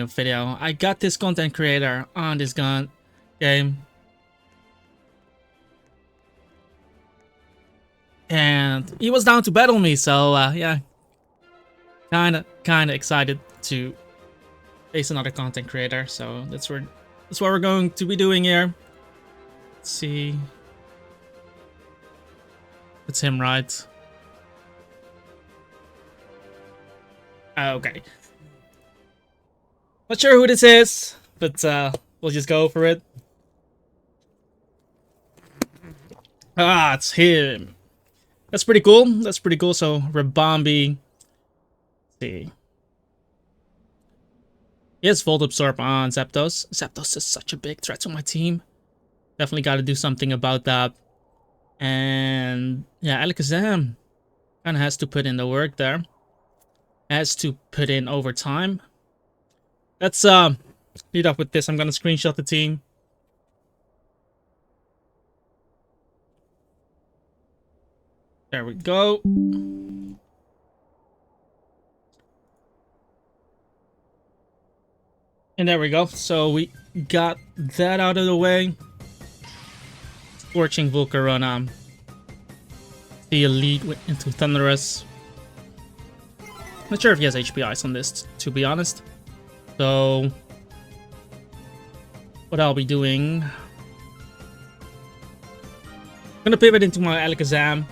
video. I got this content creator on this game. And he was down to battle me, so yeah. Kinda excited to face another content creator. So that's what we're going to be doing here. Let's see. It's him, right? Okay. Not sure who this is, but we'll just go for it. Ah, it's him. That's pretty cool. That's pretty cool. So, Rabombi. Let's see. He has Volt Absorb on Zapdos. Zapdos is such a big threat to my team. Definitely got to do something about that. And yeah, Alakazam kind of has to put in the work there. Has to put in overtime. Let's lead off with this. I'm gonna screenshot the team. There we go. And there we go. So we got that out of the way. Scorching Volcarona. The Elite went into Thunderous. Not sure if he has HP Ice on this, to be honest. So, what I'll be doing... I'm gonna pivot into my Alakazam,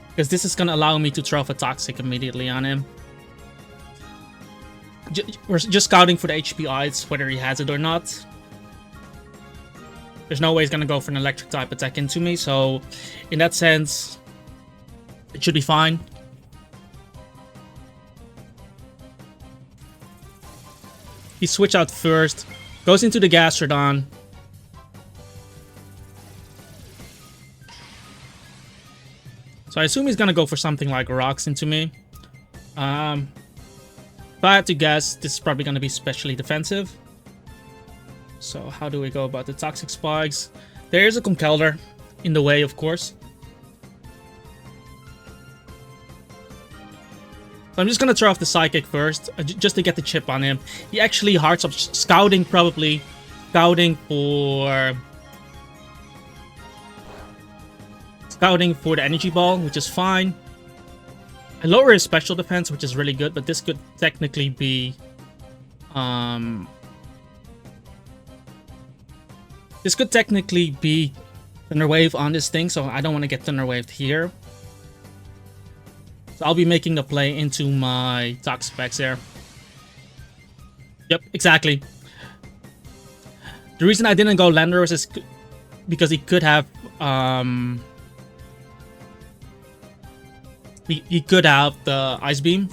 because this is gonna allow me to throw off a Toxic immediately on him. We're just scouting for the HP Ice, whether he has it or not. There's no way he's gonna go for an Electric type attack into me, so in that sense, it should be fine. He switch out first, goes into the Gastrodon. So I assume he's gonna go for something like Rocks into me. If I had to guess, this is probably gonna be specially defensive. So how do we go about the Toxic Spikes? There's a Conkeldurr in the way, of course. So I'm just gonna throw off the Psychic first, just to get the chip on him. He actually hearts up scouting, probably scouting for the Energy Ball, which is fine. I lower his special defense, which is really good, but this could technically be Thunder Wave on this thing, so I don't want to get Thunder Waved here. So I'll be making the play into my Toxic specs there. Yep, exactly. The reason I didn't go Landorus is because he could have he could have the Ice Beam.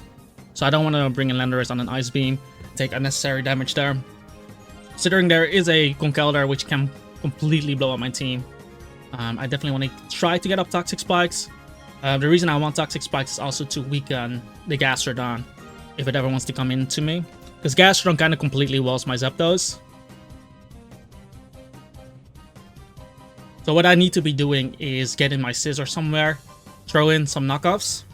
So I don't want to bring in Landorus on an Ice Beam, take unnecessary damage there. Considering there is a Conkeldurr which can completely blow up my team, I definitely want to try to get up Toxic Spikes. The reason I want Toxic Spikes is also to weaken the Gastrodon if it ever wants to come into me. Because Gastrodon kind of completely walls my Zapdos. So what I need to be doing is get in my Scissor somewhere, throw in some knockoffs.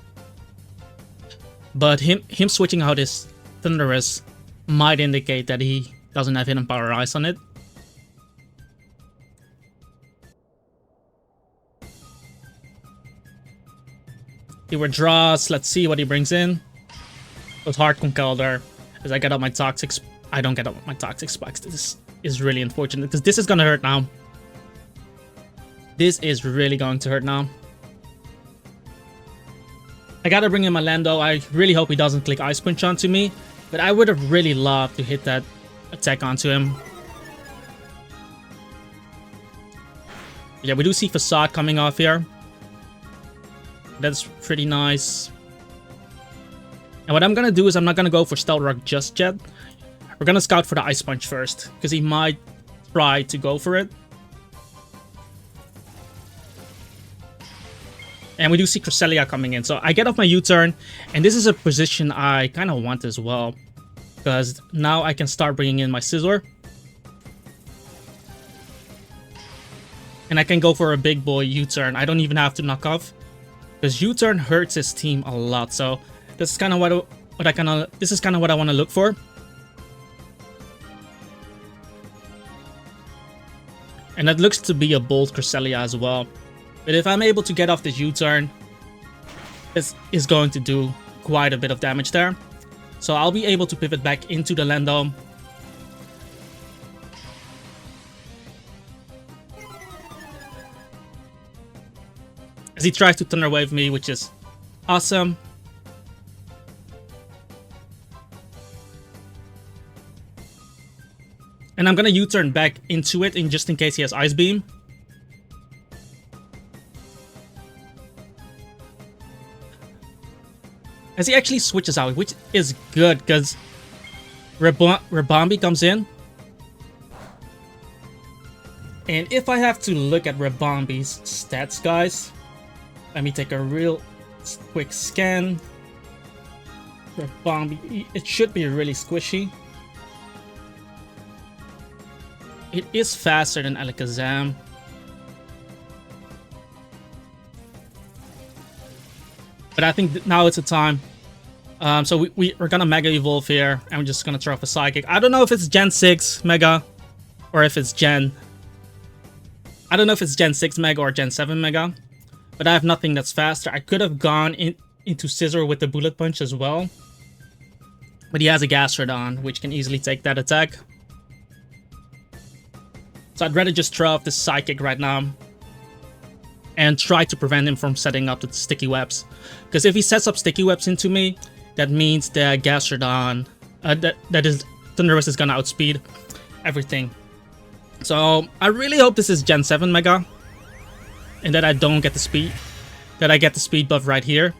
But him switching out his Thunderous might indicate that he doesn't have Hidden Power Ice on it. He withdraws. Let's see what he brings in. With Hard Conkeldurr. As I get up my Toxic... I don't get up my Toxic Spikes. This is really unfortunate, because this is gonna hurt now. This is really going to hurt now. I gotta bring in my Lando. I really hope he doesn't click Ice Punch onto me. But I would have really loved to hit that attack onto him. Yeah, we do see Facade coming off here. That's pretty nice. And what I'm gonna do is I'm not gonna go for Stealth Rock just yet. We're gonna scout for the Ice Punch first, because he might try to go for it. And we do see Cresselia coming in. So I get off my U-turn, and this is a position I kind of want as well, because now I can start bringing in my Scizor. And I can go for a big boy U-turn. I don't even have to knock off, because U-turn hurts his team a lot. So this is kind of what I want to look for. And that looks to be a bold Cresselia as well. But if I'm able to get off this U-turn, this is going to do quite a bit of damage there. So I'll be able to pivot back into the Lando. As he tries to Thunder Wave me, which is awesome. And I'm gonna U-turn back into it just in case he has Ice Beam. As he actually switches out, which is good because Rabombi comes in. And if I have to look at Rabombi's stats, guys, let me take a real quick scan. Rabombi, it should be really squishy. It is faster than Alakazam. But I think now it's a time. So we're gonna Mega Evolve here, and we're just gonna throw off a Psychic. I don't know if it's Gen 6 Mega, or if it's Gen... I don't know if it's Gen 6 Mega or Gen 7 Mega, but I have nothing that's faster. I could have gone into Scizor with the Bullet Punch as well. But he has a Gastrodon, which can easily take that attack. So I'd rather just throw off the Psychic right now and try to prevent him from setting up the sticky webs. Because if he sets up sticky webs into me, that means the Gastrodon, that is Thundurus is gonna outspeed everything. So I really hope this is Gen 7 Mega, and that I don't get the speed, that I get the speed buff right here.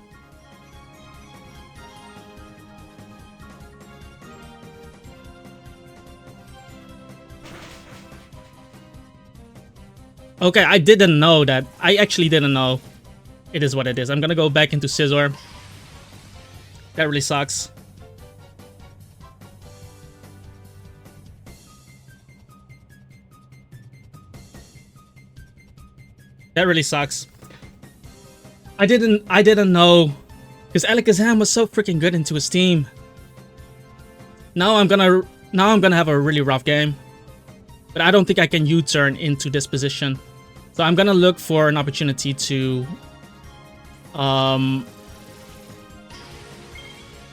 Okay, I didn't know that. I actually didn't know. It is what it is. I'm gonna go back into Scizor. That really sucks. That really sucks. I didn't know, because Alakazam was so freaking good into his team. Now I'm gonna have a really rough game. But I don't think I can U-turn into this position. So I'm gonna look for an opportunity to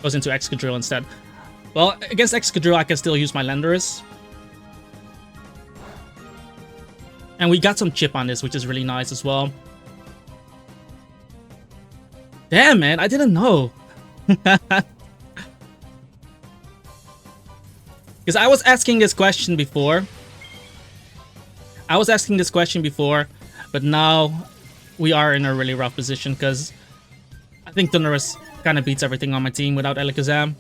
goes into Excadrill instead. Well, against Excadrill I can still use my Landorus. And we got some chip on this, which is really nice as well. Damn, man, I didn't know. Because I was asking this question before. But now we are in a really rough position because I think Thundurus kind of beats everything on my team without Alakazam.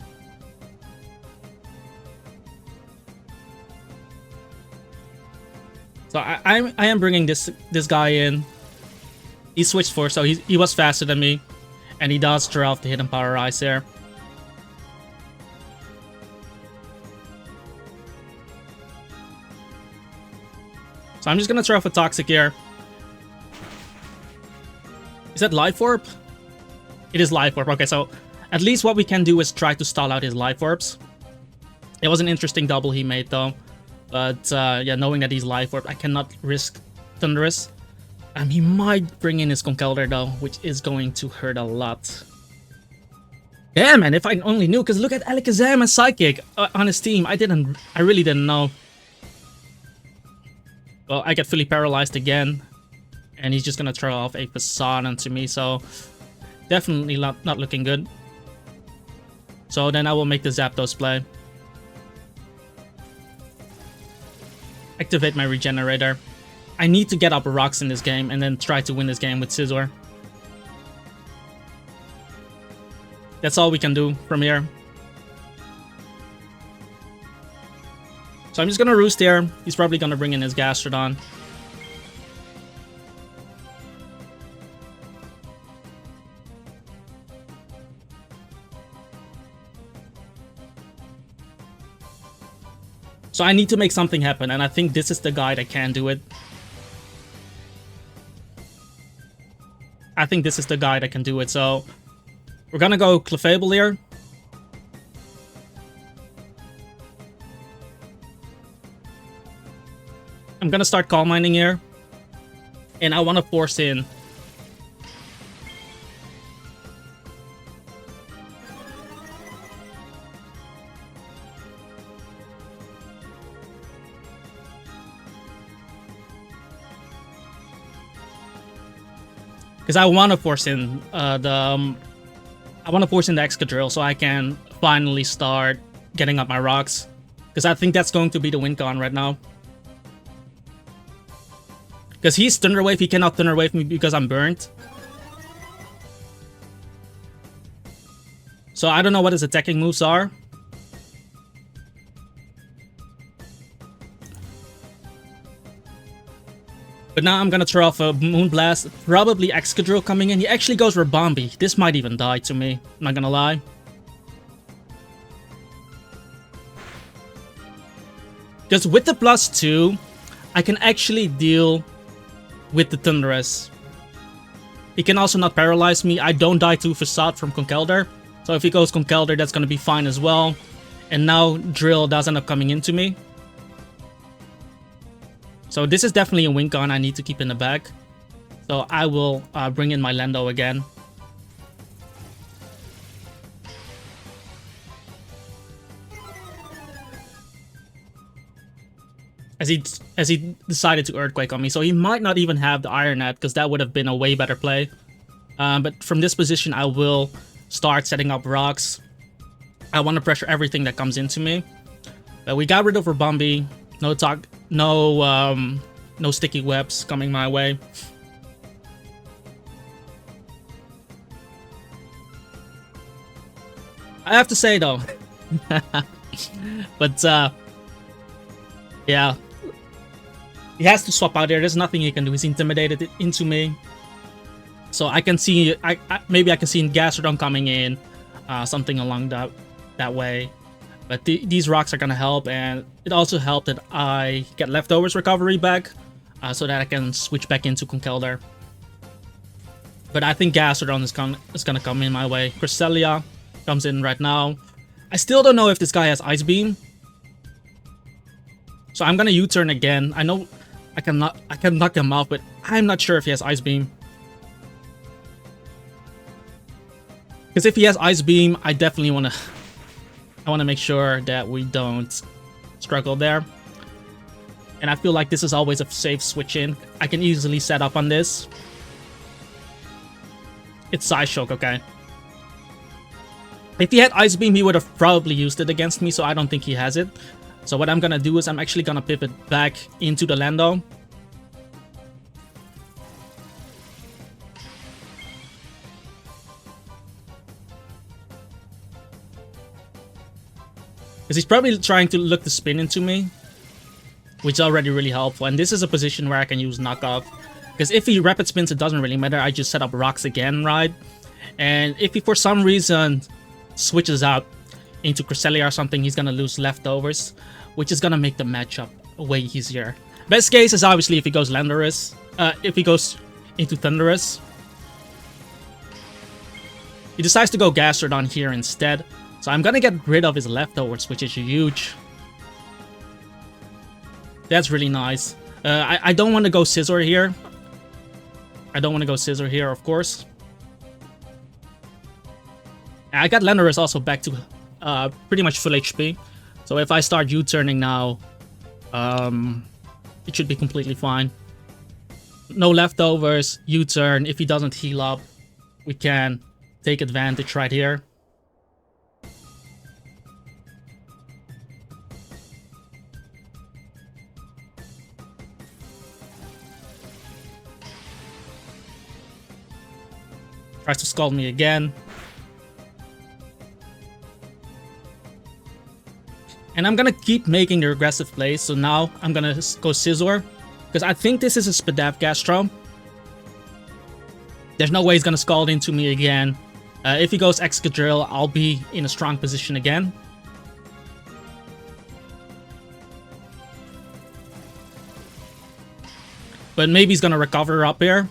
So I am bringing this guy in. He switched for, so he was faster than me, and he does throw off the Hidden Power Ice there. So I'm just gonna throw off a Toxic here. Is that Life Orb? It is Life Orb. Okay, so at least what we can do is try to stall out his Life Orbs. It was an interesting double he made though. But yeah, knowing that he's Life Orb, I cannot risk Thundurus. He might bring in his Conkeldurr though, which is going to hurt a lot. Damn, man, if I only knew, because look at Alakazam and Psychic on his team. I really didn't know. Well, I get fully paralyzed again. And he's just gonna throw off a Facade onto me, so definitely not looking good. So then I will make the Zapdos play. Activate my Regenerator. I need to get up rocks in this game and then try to win this game with Scizor. That's all we can do from here. So I'm just gonna Roost here. He's probably gonna bring in his Gastrodon. So I need to make something happen, and I think this is the guy that can do it. I think this is the guy that can do it, so we're gonna go Clefable here. I'm I'm gonna start coal mining here. And I want to force in. Because I want to force in the Excadrill so I can finally start getting up my rocks. Because I think that's going to be the win con right now. Because he's Thunder Wave, he cannot Thunder Wave me because I'm burnt. So I don't know what his attacking moves are. But now I'm gonna throw off a Moonblast, probably Excadrill coming in. He actually goes Rabambi. This might even die to me, I'm not gonna lie. Because with the +2, I can actually deal with the Thunderous. He can also not paralyze me. I don't die to Facade from Conkeldurr. So if he goes Conkeldurr, that's going to be fine as well. And now Drill does end up coming into me. So this is definitely a win con I need to keep in the back. So I will bring in my Lando again. As he decided to Earthquake on me. So he might not even have the Iron Net, because that would have been a way better play. But from this position, I will start setting up rocks. I want to pressure everything that comes into me. But we got rid of Rabambi. No sticky webs coming my way. I have to say though, but yeah, he has to swap out there. There's nothing he can do. He's intimidated into me, so I can see. Maybe I can see Gastrodon coming in, something along that way. But these rocks are gonna help, and it also helped that I get leftovers recovery back, so that I can switch back into Conkeldurr. But I think Gastrodon is gonna come in my way. Cresselia comes in right now. I still don't know if this guy has Ice Beam, so I'm gonna U-turn again. I know I can knock him off, but I'm not sure if he has Ice Beam. Because if he has Ice Beam, I definitely want to make sure that we don't struggle there. And I feel like this is always a safe switch in. I can easily set up on this. It's Psyshock, okay. If he had Ice Beam, he would have probably used it against me, so I don't think he has it. So what I'm gonna do is I'm actually gonna pivot back into the Lando. Because he's probably trying to look to spin into me, which is already really helpful. And this is a position where I can use knockoff. Because if he rapid spins, it doesn't really matter. I just set up rocks again, right? And if he for some reason switches out into Cresselia or something, he's gonna lose leftovers, which is gonna make the matchup way easier. Best case is obviously if he goes Landorus, if he goes into Thundurus. He decides to go Gastrodon here instead, so I'm gonna get rid of his leftovers, which is huge. That's really nice. I don't want to go Scizor here. I don't want to go Scizor here, of course. I got Landorus also back to pretty much full HP. So if I start U-turning now, it should be completely fine. No leftovers, U-turn. If he doesn't heal up, we can take advantage right here. Tries to scald me again. And I'm gonna keep making the aggressive plays, so now I'm gonna go Scizor. Because I think this is a Spadaf Gastro. There's no way he's gonna scald into me again. If he goes Excadrill, I'll be in a strong position again. But maybe he's gonna recover up here.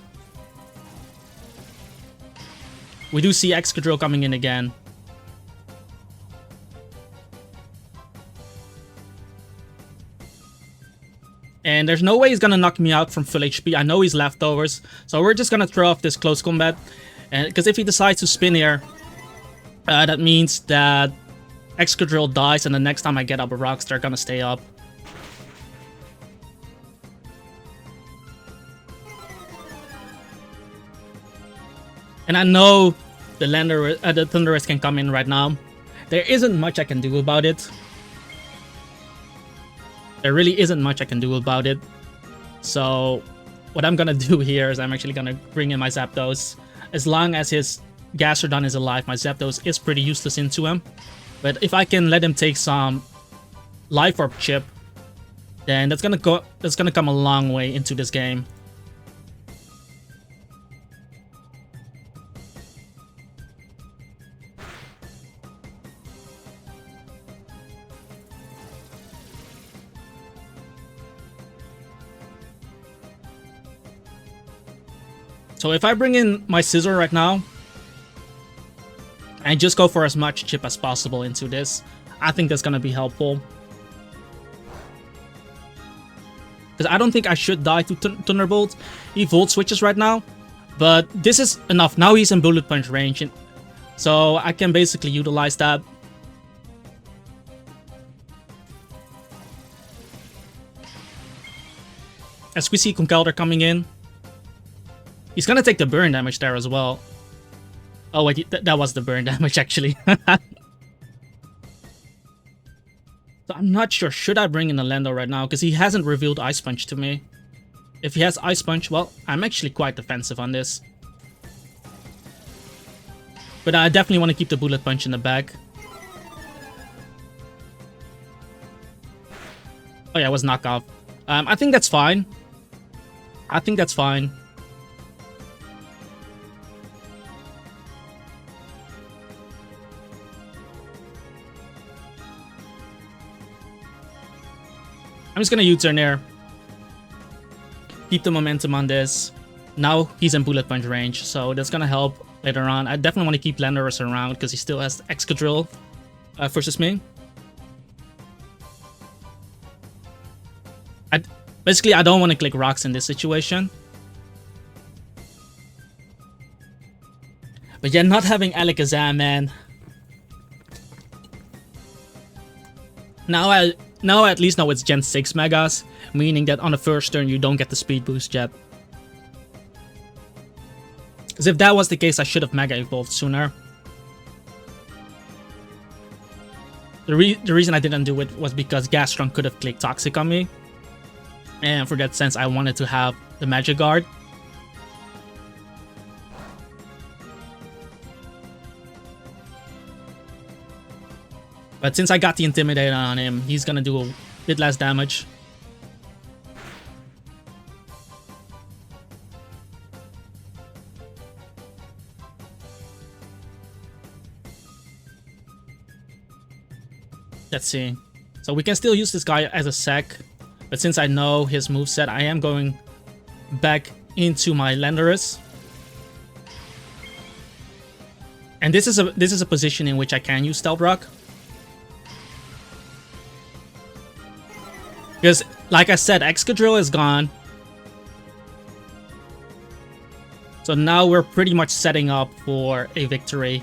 We do see Excadrill coming in again. And there's no way he's gonna knock me out from full HP. I know he's leftovers. So we're just gonna throw off this close combat. And because if he decides to spin here, that means that Excadrill dies, and the next time I get up with rocks, they're gonna stay up. And I know the Thundurus can come in right now. There isn't much I can do about it. There really isn't much I can do about it. So what I'm gonna do here is I'm actually gonna bring in my Zapdos. As long as his Gastrodon is alive, my Zapdos is pretty useless into him. But if I can let him take some Life Orb chip, then that's gonna come a long way into this game. So if I bring in my Scizor right now, and just go for as much chip as possible into this, I think that's gonna be helpful. Because I don't think I should die to Thunderbolt. He Volt Switches right now, but this is enough. Now he's in Bullet Punch range, so I can basically utilize that. As we see Conkeldurr coming in, he's gonna take the burn damage there as well. Oh wait, that was the burn damage actually. So I'm not sure, should I bring in a Lando right now? Because he hasn't revealed Ice Punch to me. If he has Ice Punch, well, I'm actually quite defensive on this. But I definitely want to keep the Bullet Punch in the bag. Oh yeah, it was knockoff. I think that's fine. I think that's fine. I'm just gonna U-turn there. Keep the momentum on this. Now he's in Bullet Punch range, so that's gonna help later on. I definitely want to keep Landorus around because he still has Excadrill versus me. Basically, I don't want to click rocks in this situation. But yeah, not having Alakazam, man. Now I at least know it's Gen 6 Megas, meaning that on the first turn you don't get the speed boost yet. Because if that was the case, I should have Mega Evolved sooner. The reason I didn't do it was because Gastron could have clicked Toxic on me. And for that sense, I wanted to have the Magic Guard. But since I got the Intimidator on him, he's gonna do a bit less damage. Let's see. So we can still use this guy as a sec, but since I know his moveset, I am going back into my Landorus. And this is a position in which I can use Stealth Rock. Because, like I said, Excadrill is gone. So now we're pretty much setting up for a victory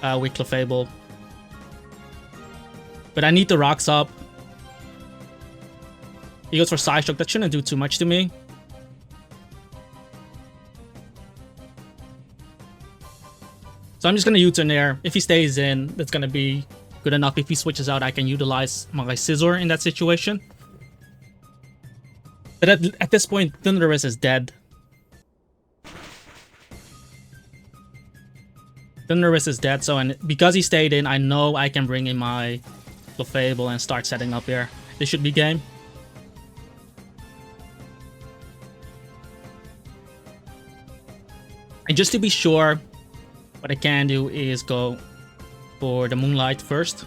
with Clefable. But I need the rocks up. He goes for Psyshock. That shouldn't do too much to me. So I'm just going to U-turn there. If he stays in, that's going to be good enough. If he switches out, I can utilize my Scizor in that situation. But at this point, Thundurus is dead. Thundurus is dead, so and because he stayed in, I know I can bring in my Clefable and start setting up here. This should be game. And just to be sure, what I can do is go for the Moonlight first.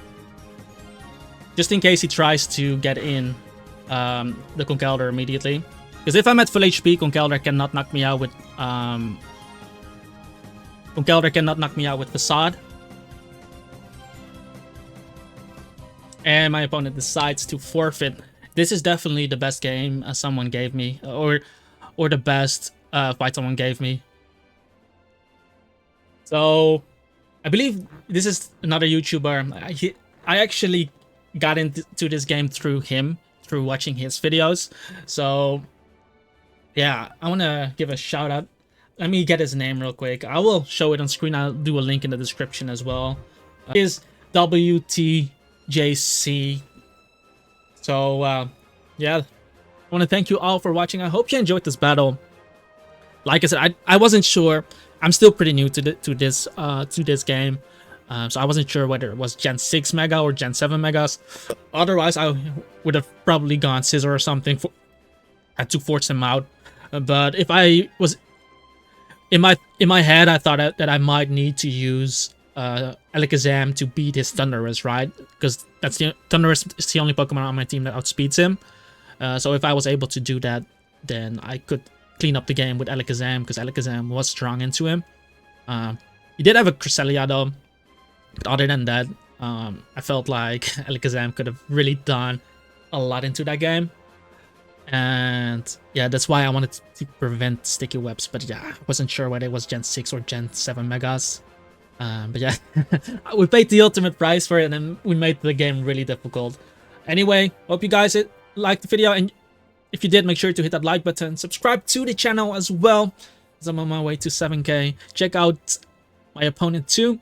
Just in case he tries to get in the Conkeldurr immediately. Because if I'm at full HP, Conkeldurr cannot knock me out with Facade. And my opponent decides to forfeit this is definitely the best game someone gave me, or the best fight someone gave me. So I believe this is another YouTuber. I actually got into this game through him, through watching his videos. So yeah, I want to give a shout out. Let me get his name real quick. I will show it on screen. I'll do a link in the description as well. Is WTJC. So yeah, I want to thank you all for watching. I hope you enjoyed this battle. Like I said, I wasn't sure. I'm still pretty new to this game, so I wasn't sure whether it was Gen 6 Mega or Gen 7 Megas. Otherwise, I would have probably gone Scissor or something to force him out. But if I was in my head, I thought that I might need to use Alakazam to beat his Thundurus, right? Because Thundurus is the only Pokemon on my team that outspeeds him. So if I was able to do that, then I could clean up the game with Alakazam, because Alakazam was strong into him. He did have a Cresselia though, but other than that, I felt like Alakazam could have really done a lot into that game. And yeah, that's why I wanted to prevent sticky webs. But yeah, I wasn't sure whether it was Gen 6 or Gen 7 Megas. But yeah, we paid the ultimate price for it, and we made the game really difficult. Anyway, hope you guys liked the video, and if you did, make sure to hit that like button, subscribe to the channel as well, as I'm on my way to 7K. Check out my opponent too.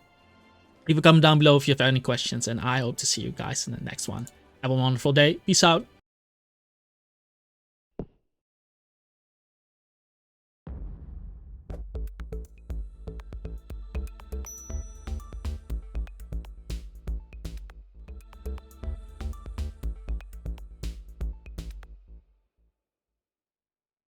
Leave a comment down below if you have any questions, and I hope to see you guys in the next one. Have a wonderful day. Peace out.